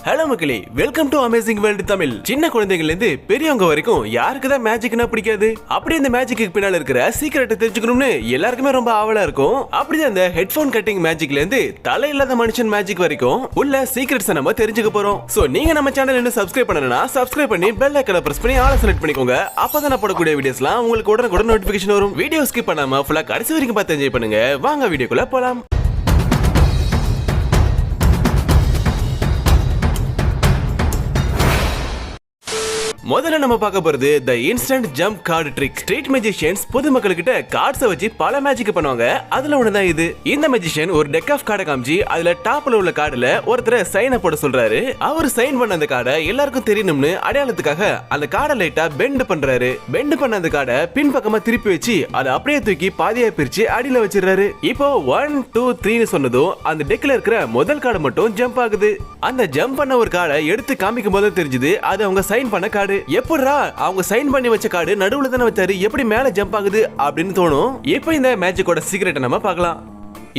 Hello மக்களே, welcome to amazing world Tamil. சின்ன குழந்தைகள்ல இருந்து பெரியவங்க வரைக்கும் யாருக்கு தான் மேஜிக்னா பிடிக்காது? அப்படி இந்த மேஜிக்கு பின்னால இருக்கிற சீக்ரெட்டை தெரிஞ்சுக்கணும்னு எல்லாருக்குமே ரொம்ப ஆவலா இருக்கும். அப்படிதான் இந்த ஹெட்போன் கட்டிங் மேஜிக்ல இருந்து தலை இல்லாத மனுஷன் மேஜிக் வரைக்கும் உள்ள சீக்ரெட்ஸ் நம்ம தெரிஞ்சுக்க போறோம். சோ நீங்க நம்ம சேனல் இன்னும் சப்ஸ்கிரைப் பண்ணலனா சப்ஸ்கிரைப் பண்ணி பெல் ஐகானை பிரஸ் பண்ணி ஆல் செலக்ட் பண்ணிக்கோங்க. அப்பதான் நான் போடக்கூடிய வீடியோஸ்லாம் உங்களுக்கு உடனுக்குடன் நோட்டிபிகேஷன் வரும். வீடியோ ஸ்கிப் பண்ணாம ஃபுல்லா கடைசி வரைக்கும் பார்த்து என்ஜாய் பண்ணுங்க. வாங்க வீடியோக்குள்ள போலாம். முதல்ல நம்ம பார்க்க போறது the instant jump card trick. Street magicians பொதுமக்கள் கிட்ட கார்ட்ஸை வச்சு பல மேஜிக் பண்ணுவாங்க. அதுல ஒண்ணுதான் இது. இந்த மேஜிஷியன் ஒரு டெக் ஆஃப் கார்டை காமிச்சு அதுல டாப்ல உள்ள கார்டுல ஒருத்தர சைனை போட சொல்றாரு. அவர் சைன் பண்ண அந்த கார்டை எல்லாருக்கும் தெரியணும்னு அடையாளத்துக்காக அந்த கார்டை லைட்டா பெண்ட் பண்றாரு. பெண்ட் பண்ண அந்த கார்டை பின்பக்கமா திருப்பி வச்சு அதை அப்படியே தூக்கி பாதியா பிரிச்சு அடியில வச்சிடறாரு. இப்போ 1 2 3 சொன்னதும் அந்த டெக்ல இருக்கிற முதல் கார்டு மட்டும் ஜம்ப் ஆகுது. அந்த ஜம்ப் பண்ண ஒரு கார்டை எடுத்து காமிக்கும் போது தெரிஞ்சது அது அவங்க சைன் பண்ண கார்டு. எப்படிரா அவங்க சைன் பண்ணி வச்ச கார்டு நடுவுல தானே வச்சாரு, எப்படி மேல ஜம்ப் ஆகுது அப்படின்னு தோணும். இப்போ இந்த மேஜிக்கோட சீக்ரெட்டை நம்ம பார்க்கலாம்.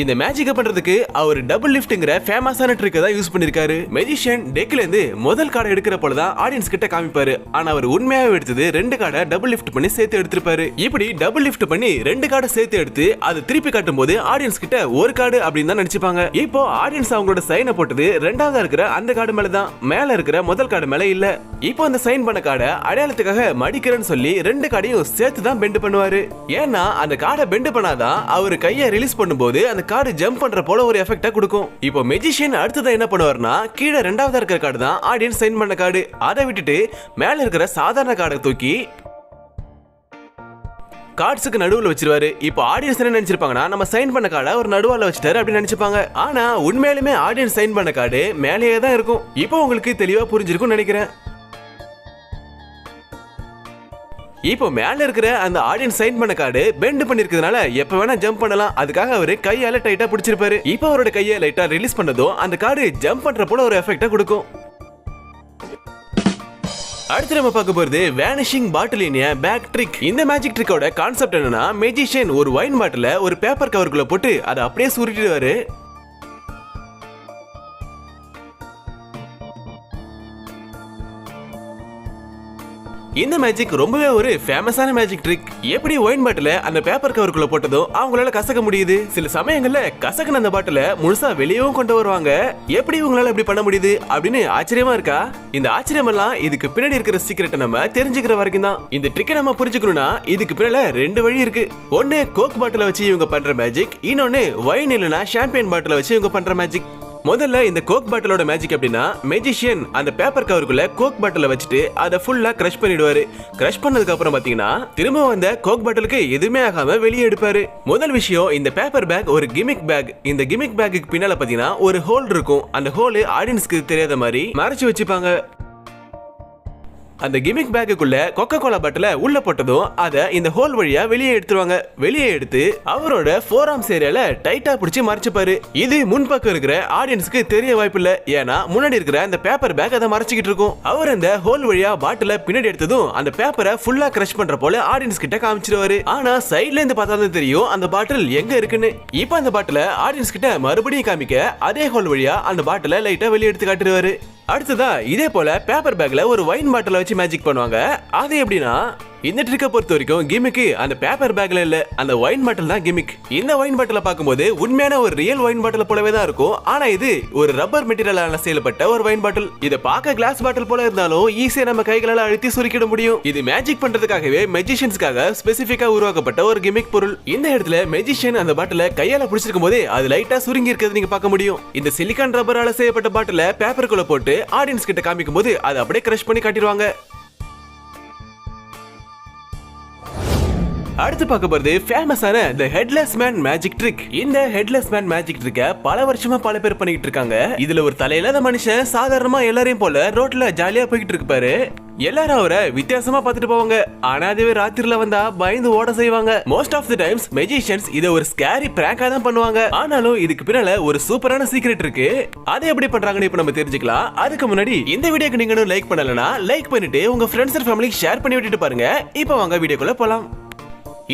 இந்த மேஜிக் பண்றதுக்கு அவர் டபுள் லிஃப்ட்ங்கற ஃபேமஸான ட்ரிக்கை தான் யூஸ் பண்ணிருக்காரு. மேஜிஷியன் டெக்ல இருந்து முதல் கார்டை எடுக்கிற போல தான் ஆடியன்ஸ் கிட்ட காமிப்பாரு. ஆனா அவர் உண்மையாவே எடுத்தது ரெண்டு கார்டை டபுள் லிஃப்ட் பண்ணி சேர்த்து எடுத்திருப்பாரு. இப்படி டபுள் லிஃப்ட் பண்ணி ரெண்டு கார்டை சேர்த்து எடுத்து அது திருப்பி காட்டும் போது ஆடியன்ஸ் கிட்ட ஒரு கார்டு அப்படின்னு தான் நினைச்சுப்பாங்க. இப்போ ஆடியன்ஸ் அவங்களோட சைனை போட்டது ரெண்டாவதா இருக்கிற அந்த கார்டு மேல தான், மேல இருக்கிற முதல் கார்டு மேல இல்ல. இப்போ அந்த சைன் பண்ண கார்டை அடையாளத்துக்காக மடிக்கிறேன்னு சொல்லி ரெண்டு கார்டையும் சேர்த்து தான் பெண்ட் பண்ணுவாரு. ஏன்னா அந்த கார்டை பெண்ட் பண்ணாதான் அவர் கையை ரிலீஸ் பண்ணும்போது அந்த கார்டு ஜம்ப் பண்ற போல ஒரு எஃபெக்ட்டா கொடுக்கும். இப்போ மேஜிஷியன் அடுத்ததா என்ன பண்ணுவார்னா, கீழே ரெண்டாவதா இருக்கிற கார்டு தான் ஆடியன்ஸ் சைன் பண்ண கார்டு. அதை விட்டுட்டு மேல இருக்கிற சாதாரண கார்டை தூக்கி கார்ட்ஸுக்கு நடுவுல வச்சிருவாரு. இப்போ ஆடியன்ஸ் என்ன நினைச்சிருப்பாங்கன்னா, நம்ம சைன் பண்ண கார்டை ஒரு நடுவால வச்சிட்டாரு அப்படின்னு நினைச்சுப்பாங்க. ஆனா உண்மையிலுமே ஆடியன்ஸ் சைன் பண்ண கார்டு மேலேயே தான் இருக்கும். இப்போ உங்களுக்கு தெளிவா புரிஞ்சிருக்கும்னு நினைக்கிறேன். இப்போ மேல இருக்கிற அந்த ஆடியன்ஸ் சைன் பண்ண கார்டு பெண்ட் பண்ணிருக்கிறதுனால எப்ப வேணா ஜம்ப் பண்ணலாம். அதுக்காக அவரு கையால டைட்டா பிடிச்சிருப்பாரு. இப்போ அவரோட கையை லைட்டா ரிலீஸ் பண்ணதும் அந்த கார்டு ஜம்ப் பண்ற போல ஒரு எஃபெக்ட்டை கொடுக்கும். அடுத்து நம்ம பார்க்க போறது வேனிஷிங் பாட்டில் இன் பேக் ட்ரிக். இந்த மேஜிக் ட்ரிக்கோட கான்செப்ட் என்னன்னா, மேஜிஷியன் ஒரு வைன் பாட்டில ஒரு பேப்பர் கவருக்குள்ள போட்டு அதை அப்படியே சுருட்டிடுவாரு. இந்த மேஜிக் ரொம்பவே ஒரு ஃபேமஸான மேஜிக் ட்ரிக். எப்படி ஒயின் பாட்டில அந்த பேப்பர் கவருக்குள்ள போட்டதும் அவங்களால கசக்க முடியுது. சில சமயங்கள்ல கசக்கன அந்த பாட்டில முழுசா வெளியவும் கொண்டு வருவாங்க. எப்படி இவங்களால இப்படி பண்ண முடியுது அப்படின்னு ஆச்சரியமா இருக்கா? இந்த ஆச்சரியம் எல்லாம் இதுக்கு பின்னாடி இருக்கிற சீக்ரெட்டை நம்ம தெரிஞ்சுக்கிற வரைக்கும் தான். இந்த ட்ரிக்கை நம்ம புரிஞ்சுக்கணும்னா இதுக்கு பின்னால ரெண்டு வழி இருக்கு. ஒன்னு கோக் பாட்டில வச்சு இவங்க பண்ற மேஜிக், இன்னொன்னு வைன் இல்லனா ஷாம்பெயின் பாட்டில வச்சு இவங்க பண்ற மேஜிக். முதல்ல இந்த கோக் பாட்டிலோட மேஜிக் அப்படின்னா, மேஜிஷியன் அந்த பேப்பர் கவருக்குள்ள கோக் பாட்டில வச்சுட்டு அதை ஃபுல்லா கிரஷ் பண்ணிடுவாரு. கிரஷ் பண்ணதுக்கு அப்புறம் பாத்தீங்கன்னா திரும்ப அந்த கோக் பாட்டிலுக்கு எதுவுமே ஆகாம வெளியே எடுப்பாரு. முதல் விஷயம், இந்த பேப்பர் பேக் ஒரு கிமிக் பேக். இந்த கிமிக் பேக்கு பின்னால பாத்தீங்கன்னா ஒரு ஹோல் இருக்கும். அந்த ஹோல் ஆடியன்ஸ்க்கு தெரியாத மாதிரி மறைச்சு வச்சுப்பாங்க. அந்த கிமிக் பேக்குள்ள கொக்கோ கோலா பாட்டில உள்ள போட்டதும் அதை இந்த ஹோல் வழியா வெளியே எடுத்துருவாங்க. வெளியே எடுத்து அவரோட ஃபோர் ஆர்ம்ஸ் ஏரியால டைட்டா பிடிச்சி மறைச்சுப்பாரு. இது முன்பக்கம் இருக்கிற ஆடியன்ஸ்க்கு தெரிய வாய்ப்பு இல்ல. ஏன்னா முன்னாடி இருக்கிற அந்த பேப்பர் பேக் அதை மறைச்சிக்கிட்டு இருக்கும். அவர் அந்த ஹோல் வழியா பாட்டில பின்னாடி எடுத்ததும் அந்த பேப்பரை ஃபுல்லா கிரஷ் பண்ற போல ஆடியன்ஸ் கிட்ட காமிச்சிருவாரு. ஆனா சைட்ல இருந்து பார்த்தாலும் தெரியும் அந்த பாட்டில் எங்க இருக்குன்னு. இப்ப அந்த பாட்டில ஆடியன்ஸ் கிட்ட மறுபடியும் காமிக்க அதே ஹோல் வழியா அந்த பாட்டில லைட்டா வெளியே எடுத்து காட்டுவாரு. அடுத்ததா இதே போல பேப்பர் பேக்ல ஒரு வைன் பாட்டில வச்சு மேஜிக் பண்ணுவாங்க. அது எப்படின்னா, இந்த ட்ரிக்கை பொறுத்த வரைக்கும் கிமிக்கு அந்த பேப்பர் பேக்ல இல்ல, அந்த வைன் பாட்டில் தான் கிமிக். இந்த வைன் பாட்டில பார்க்கும்போது உண்மையான ஒரு ரியல் வைன் பாட்டில் போலவே தான் இருக்கும். ஆனா இது ஒரு ரப்பர் மெட்டீரியலால செய்யப்பட்ட ஒரு வைன் பாட்டில். இத பார்க்க கிளாஸ் பாட்டில் போல இருந்தாலும் ஈஸியா நம்ம கைகளால அழுத்தி சுருக்கிட முடியும். இது மேஜிக் பண்றதுக்காகவே மேஜிஷியன்ஸ்க்காக ஸ்பெசிபிக்கா உருவாக்கப்பட்ட ஒரு கிமிக் பொருள். இந்த இடத்துல மேஜிஷியன் அந்த பாட்டில கையால பிடிச்சிருக்கும் போதே அது லைட்டா சுருங்கி இருக்கிறது நீங்க பார்க்க முடியும். இந்த சிலிக்கான் ரப்பரால செய்யப்பட்ட பாட்டில பேப்பருக்குள்ள போட்டு ஆடியன்ஸ் கிட்ட காமிக்கும் போது அதை அப்படியே கிரஷ் பண்ணி காட்டிடுவாங்க. அடுத்து பார்க்க போறது ஃபேமஸான தி ஹெட்லெஸ் மேன் மேஜிக் ட்ரிக். இந்த ஹெட்லெஸ் மேன் மேஜிக் ட்ரிக்கை பல வருஷமா பல பேர் பண்ணிட்டு இருக்காங்க. இதுல ஒரு தலையில்லாத மனுஷன் சாதாரணமா எல்லாரையும் போல ரோட்ல ஜாலியா போய்கிட்டு இருப்பாரு. எல்லாரும் அவரை வித்தியாசமா பார்த்துட்டு போவாங்க. ஆனா அதுவே ராத்திரில வந்தா பயந்து ஓட செய்வாங்க. Most of the times magicians இத ஒரு ஸ்கேரி பிராங்கா தான் பண்ணுவாங்க. ஆனாலும் இதுக்கு பின்னால ஒரு சூப்பரான சீக்ரெட் இருக்கு. அதை எப்படி பண்றாங்கன்னு இப்ப நம்ம தெரிஞ்சுக்கலாம். அதுக்கு முன்னாடி இந்த வீடியோக்கு நீங்க லைக் பண்ணலனா லைக் பண்ணிட்டு உங்க ஃப்ரெண்ட்ஸ் அண்ட் ஃபேமிலிக்கு ஷேர் பண்ணி விட்டுட்டு பாருங்க. இப்போ வாங்க வீடியோக்குள்ள போலாம்.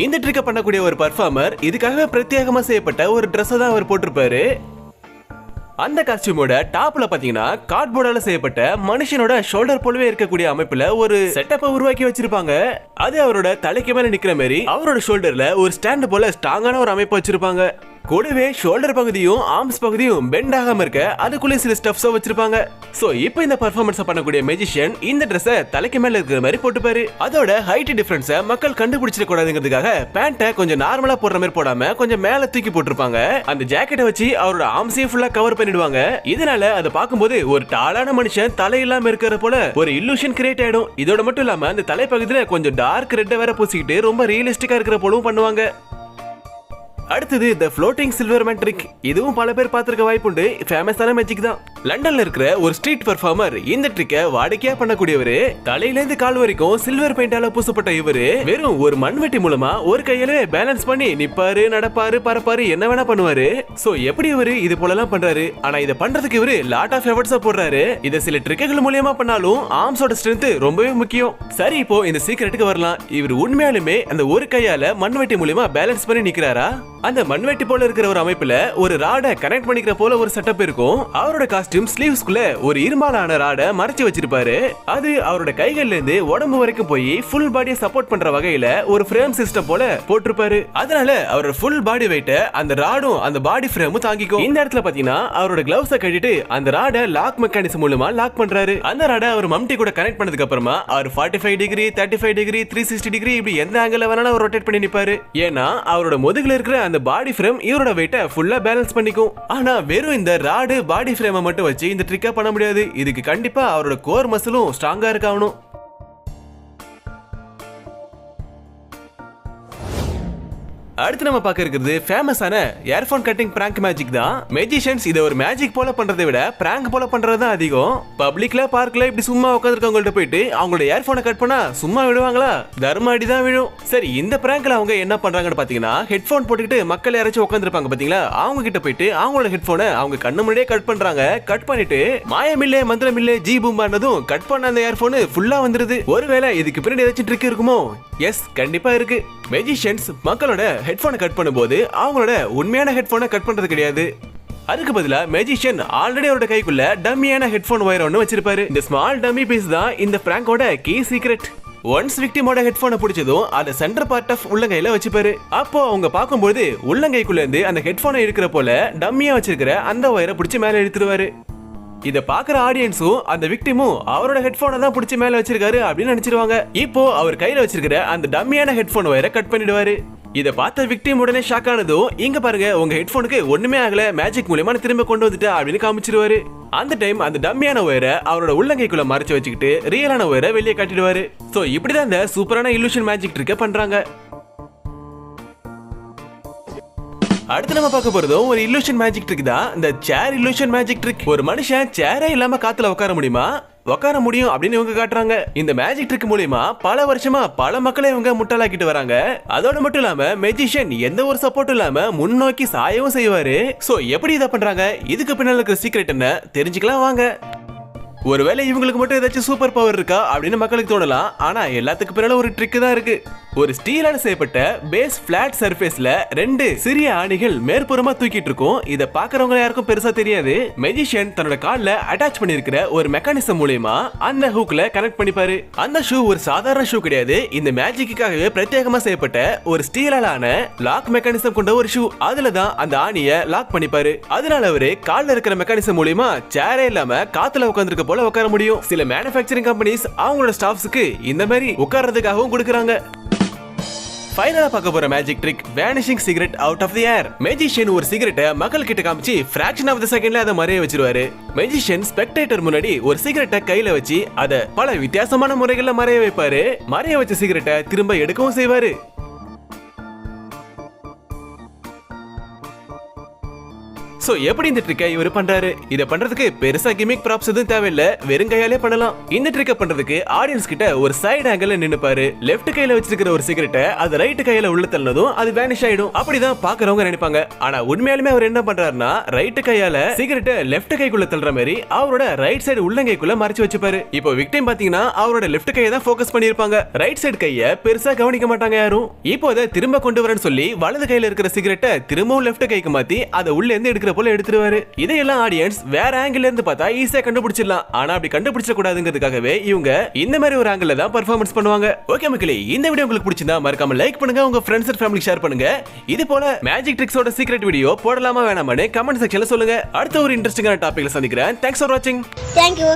இந்த ட்ரிக்கை பண்ணக்கூடிய ஒரு பர்ஃபார்மர் இதுக்காக பிரத்யேகமா செய்யப்பட்ட ஒரு ட்ரெஸ் தான் அவர் போட்டிருப்பாரு. அந்த காஸ்டியூமோட டாப்ல பாத்தீங்கன்னா கார்ட்போர்டால செய்யப்பட்ட மனுஷனோட ஷோல்டர் போலவே இருக்கக்கூடிய அமைப்புல ஒரு செட்டப்பை உருவாக்கி வச்சிருப்பாங்க. அது அவரோட தலைக்கு மேல நிக்கிற மாதிரி அவரோட ஷோல்டர்ல ஒரு ஸ்டாண்ட் போல ஸ்ட்ராங்கான ஒரு அமைப்பு வச்சிருப்பாங்க. கூடவே ஷோல்டர் பகுதியும் ஆர்ம்ஸ் பகுதியும் பெண்ட் ஆகாம இருக்க அதுக்குள்ளே சில ஸ்டப்ஸ் வச்சிருப்பாங்க. சோ இப்போ இந்த பெர்ஃபார்மன்ஸ் பண்ணக்கூடிய மேஜிஷியன் இந்த Dress-ஐ தலைக்கு மேல இருக்கிற மாதிரி போட்டுப்பாரு. அதோட ஹைட் டிஃபரன்ஸை மக்கள் கண்டுபிடிச்சிட கூடாதுங்கிறதுக்காக பேண்ட்டை கொஞ்சம் நார்மலா போடுற மாதிரி போடாம கொஞ்சம் மேல தூக்கி போட்டிருப்பாங்க. அந்த ஜாக்கெட்டை வச்சு அவரோட ஆர்ம்ஸையும் ஃபுல்லா கவர் பண்ணிடுவாங்க. இதனால அதை பார்க்கும்போது ஒரு டாலான மனுஷன் தலை இல்லாம இருக்கிற போல ஒரு இல்லூஷன் கிரியேட் ஆயிடும். இதோட மட்டும் இல்லாம அந்த தலைப்பகுதியில கொஞ்சம் டார்க் ரெட்டை வேற பூசிக்கிட்டு ரொம்ப ரியலிஸ்டிக்கா இருக்கிற போலவும் பண்ணுவாங்க. அடுத்தது தி ஃப்ளோட்டிங் சில்வர் மேன் ட்ரிக். இதுவும் பல பேர் பார்த்திருக்க வாய்ப்புண்டு. ஃபேமஸான மேஜிக் தான். லண்டன்ல இருக்கிற ஒரு ஸ்ட்ரீட் பெர்ஃபார்மர் இந்த ட்ரிக்கை வாடிக்கையா பண்ணக்கூடியவரு. தலையில இருந்து கால் வரைக்கும் சில்வர் பெயிண்டால பூசப்பட்ட இவரு வெறும் ஒரு மண்வெட்டி மூலமா ஒரு கையில பேலன்ஸ் பண்ணி நிப்பாரு, நடப்பாரு, பறப்பாரு, என்ன வேணா பண்ணுவாரு. சோ எப்படி இவரு இது போலலாம் பண்றாரு? ஆனா இதை பண்றதுக்கு இவரு லாட் ஆஃப் எஃபர்ட்ஸா போடுறாரு. இத சில ட்ரிக்குகள் மூலமா பண்ணாலும் ஆர்ம்ஸோட ஸ்ட்ரென்த் ரொம்பவே முக்கியம். சரி, இப்போ இந்த சீக்ரெட்டுக்கு வரலாம். இவர் உண்மையாலுமே அந்த ஒரு கையால மண்வெட்டி மூலமா பேலன்ஸ் பண்ணி நிக்கிறாரா? அந்த மண்வெட்டி போல இருக்கிற ஒரு அமைப்புல ஒரு ராட கனெக்ட் பண்ணிக்கிற போல ஒரு செட்டப் இருக்கும். அவரோட காஸ்டியூம் ஸ்லீவ்ஸ்குள்ள ஒரு இரும்பாலான ராட மறைச்சு வச்சிருப்பாரு. அது அவரோட கைகள்ல இருந்து உடம்பு வரைக்கும் போய் ஃபுல் பாடியை சப்போர்ட் பண்ற வகையில ஒரு ஃப்ரேம் சிஸ்டம் போல போட்டிருப்பாரு. அதனால அவரோட ஃபுல் பாடி வெயிட்ட அந்த ராடும் அந்த பாடி ஃப்ரேமும் தாங்கிக்கும். இந்த இடத்துல பாத்தீங்கன்னா அவரோட கிளவுஸை கட்டிட்டு அந்த ராட லாக் மெக்கானிசம் மூலமா லாக் பண்றாரு. அந்த ராட அவர் மம்டி கூட கனெக்ட் பண்ணதுக்கு அப்புறமா அவர் 45 டிகிரி, 35 டிகிரி, 360 டிகிரி இப்படி எந்த ஆங்கிள் வேணாலும் அவர் ரொட்டேட் பண்ணி நிப்பாரு. ஏன்னா அவரோட முதுகுல இருக்கிற அந்த பாடி ஃப்ரேம் இவரோட வெயிட்ட ஃபுல்லா பேலன்ஸ் பண்ணிக்கும். ஆனா வெறும் இந்த ராடு பாடி ஃப்ரேமை மட்டும் வச்சு இந்த ட்ரிக்கா பண்ண முடியாது. இதுக்கு கண்டிப்பா அவரோட கோர் மசிலும் ஸ்ட்ராங்கா இருக்கணும். அடுத்து நம்ம பார்க்க இருக்கிறது ஃபேமஸான இயர்போன் கட்டிங் பிராங்க் மேஜிக் தான். மேஜிஷியன்ஸ் இதை ஒரு மேஜிக் போல பண்றதை விட பிராங்க் போல பண்றது தான் அதிகம். பப்ளிக்ல பார்க்ல இப்படி சும்மா உட்காந்துருக்கவங்கள்ட்ட போயிட்டு அவங்களோட இயர்போனை கட் பண்ணா சும்மா விடுவாங்களா? தர்ம அடி தான் விழும். சரி, இந்த பிராங்க்ல அவங்க என்ன பண்றாங்கன்னு பாத்தீங்கன்னா ஹெட்போன் போட்டுக்கிட்டு மக்கள் யாராச்சும் உட்காந்துருப்பாங்க பாத்தீங்களா, அவங்க கிட்ட போயிட்டு அவங்களோட ஹெட்போனை அவங்க கண்ணு முன்னாடியே கட் பண்றாங்க. கட் பண்ணிட்டு மாயமில்லே மந்திரமில்லே ஜி பூம்பானதும் கட் பண்ண அந்த இயர்போன் ஃபுல்லா வந்துருது. ஒருவேளை இதுக்கு பின்னாடி ஏதாச்சும் ட்ரிக் இருக்குமோ? எஸ், கண்டிப்பா இருக்கு. மேஜிஷியன்ஸ் மக்களோட ஹெட்போனை கட் பண்ணும்போது அவங்களோட உண்மையான ஹெட்போனை கட் பண்றது கிடையாது. அதுக்கு பதிலா மேஜிஷியன் ஆல்ரெடி அவரோட கைக்குள்ள டம்மியான ஹெட்போன் வயர் ஒன்னு வச்சிருப்பாரு. இந்த ஸ்மால் டம்மி பீஸ் தான் இந்த பிராங்கோட கீ சீக்ரெட். ஒன்ஸ் விக்டிமோட ஹெட்போனை பிடிச்சதும் அதை சென்டர் பார்ட் ஆஃப் உள்ளங்கையில வச்சுப்பாரு. அப்போ அவங்க பார்க்கும்போது உள்ளங்கைக்குள்ள இருந்து அந்த ஹெட்போனை இருக்கிற போல டம்மியா வச்சிருக்கிற அந்த வயரை பிடிச்சி மேல எடுத்துருவாரு. இத பாக்குற ஆடியன்ஸும் அந்த விக்டிமும் அவரோட ஹெட்போனை தான் பிடிச்சி மேல வச்சிருக்காரு அப்படின்னு நினைச்சிருவாங்க. இப்போ அவர் கையில வச்சிருக்கிற அந்த டம்மியான ஹெட்போன் வயரை கட் பண்ணிடுவாரு. இத பார்த்த விக்டிம் உடனே ஷாக் ஆனதும், இங்க பாருங்க உங்க ஹெட்போனுக்கு ஒண்ணுமே ஆகல, மேஜிக் மூலமா திரும்ப கொண்டு வந்துட்டா அப்படின்னு காமிச்சிருவாரு. அந்த டைம் அந்த டம்மியான வயரை அவரோட உள்ளங்கைக்குள்ள மறைச்சு வச்சுக்கிட்டு ரியலான வயரை வெளியே காட்டிடுவாரு. சோ இப்படிதான் இந்த சூப்பரான இல்லூஷன் மேஜிக் ட்ரிக்க பண்றாங்க. அடுத்து நம்ம பார்க்க போறதும் ஒரு இல்லூஷன் மேஜிக் ட்ரிக் தான். இந்த சேர் இல்லூஷன் மேஜிக் ட்ரிக். ஒரு மனுஷன் சேரே இல்லாம காத்துல உட்கார முடியுமா? உட்கார முடியும் அப்படின்னு இவங்க காட்டுறாங்க. இந்த மேஜிக் ட்ரிக் மூலமா பல வருஷமா பல மக்களை இவங்க முட்டாளாக்கிட்டு வராங்க. அதோட மட்டும் இல்லாம மேஜிஷியன் எந்த ஒரு சப்போர்ட்டும் இல்லாம முன்னோக்கி சாயவும் செய்வாரு. சோ எப்படி இதை பண்றாங்க? இதுக்கு பின்னால இருக்கிற சீக்ரெட் என்ன தெரிஞ்சுக்கலாம் வாங்க. ஒருவேளை இவங்களுக்கு மட்டும் ஏதாச்சும் சூப்பர் பவர் இருக்கா அப்படின்னு மக்களுக்கு தோணலாம். ஆனா எல்லாத்துக்கு பின்னால ஒரு ட்ரிக் தான் இருக்கு. ஒரு ஸ்டீலால செய்யப்பட்ட பேஸ் பிளாட் சர்ஃபேஸ்ல ரெண்டு சிறிய ஆணிகள் மேற்புறமா தூக்கிட்டு இருக்கும். இத பாக்குறவங்க யாருக்கும் பெருசா தெரியாது. மேஜிஷியன் தன்னோட கால்ல அட்டாச் பண்ணிருக்கிற ஒரு மெக்கானிசம் மூலமா அந்த ஹூக்ல கனெக்ட் பண்ணிப்பாரு. அந்த ஷூ ஒரு சாதாரண ஷூ கிடையாது. இந்த மேஜிக்காகவே பிரத்யேகமா செய்யப்பட்ட ஒரு ஸ்டீலான லாக் மெக்கானிசம் கொண்ட ஒரு ஷூ. அதுலதான் அந்த ஆணிய லாக் பண்ணிப்பாரு. அதனால அவரு கால்ல இருக்கிற மெக்கானிசம் மூலமா சேரே இல்லாம காத்துல உட்கார்ந்திருக்க போல உட்கார முடியும். சில மேனுஃபேக்சரிங் கம்பெனிஸ் அவங்களோட ஸ்டாஃப்ஸ்க்கு இந்த மாதிரி உட்கார்றதுக்காகவும் கொடுக்கறாங்க. ஃபைனலா பார்க்க போற magic trick vanishing cigarette out of the air. Magician ஒரு சிகரெட்டை மக்கள் கிட்ட காமிச்சு ஃபிராக்ஷன் ஆஃப் தி செகண்ட்ல அதை மறைய வச்சிருவாரு. மேஜிஷியன் ஸ்பெக்டேட்டர் முன்னாடி ஒரு சிகரெட்டை கையில வச்சு அதை பல வித்தியாசமான முறைகள்ல மறைய வைப்பாரு. மறைய வச்ச சிகரெட்டை திரும்ப எடுக்கவும் செய்வாரு. சோ எப்படி இந்த ட்ரிக்கை இவர் பண்றாரு? இத பண்றதுக்கு பெருசா கிமிக் ப்ராப்ஸ் எதுவும் தேவையில்ல, வெறும் கையாலே பண்ணலாம். இந்த ட்ரிக்கை பண்றதுக்கு ஆடியன்ஸ் கிட்ட ஒரு சைடு ஆங்கிள் நின்னுப்பாரு. லெஃப்ட் கையில வச்சிருக்கிற ஒரு சிகரெட்டை அது ரைட் கையில உள்ள தள்ளனதும் அது வேனிஷ் ஆயிடும். அப்படிதான் பாக்குறவங்க நினைப்பாங்க. ஆனா உண்மையாலுமே அவர் என்ன பண்றாருன்னா ரைட் கையால சிகரெட்டை லெஃப்ட் கைக்குள்ள தள்ளுற மாதிரி அவரோட ரைட் சைடு உள்ளங்கைக்குள்ள மறைச்சு வச்சுப்பாரு. இப்போ விக்டிம் பாத்தீங்கன்னா அவரோட லெஃப்ட் கையை தான் ஃபோக்கஸ் பண்ணிருப்பாங்க. ரைட் சைடு கையை பெருசா கவனிக்க மாட்டாங்க யாரும். இப்போ அதை திரும்ப கொண்டு வரேன்னு சொல்லி வலது கையில இருக்கிற சிகரெட்டை திரும்பவும் லெஃப்ட் கைக்கு மாத்தி அதை உள்ள இருந்து எடுக்கிற நினைக்கிற போல எடுத்துருவாரு. இதையெல்லாம் ஆடியன்ஸ் வேற ஆங்கிள் இருந்து பார்த்தா ஈஸியா கண்டுபிடிச்சிடலாம். ஆனா அப்படி கண்டுபிடிச்ச கூடாதுங்கிறதுக்காகவே இவங்க இந்த மாதிரி ஒரு ஆங்கிள் தான் பெர்ஃபார்மன்ஸ் பண்ணுவாங்க. ஓகே மக்களே, இந்த வீடியோ உங்களுக்கு பிடிச்சிருந்தா மறக்காம லைக் பண்ணுங்க, உங்க ஃப்ரெண்ட்ஸ் அண்ட் ஃபேமிலி ஷேர் பண்ணுங்க. இது போல மேஜிக் ட்ரிக்ஸோட சீக்ரெட் வீடியோ போடலாமா வேணாமான்னு கமெண்ட் செக்ஷன்ல சொல்லுங்க. அடுத்த ஒரு இன்ட்ரெஸ்டிங்கான டாபிக்ல சந்திக்கிறேன். தேங்க்ஸ் ஃபார் வாட்சிங். Thank you.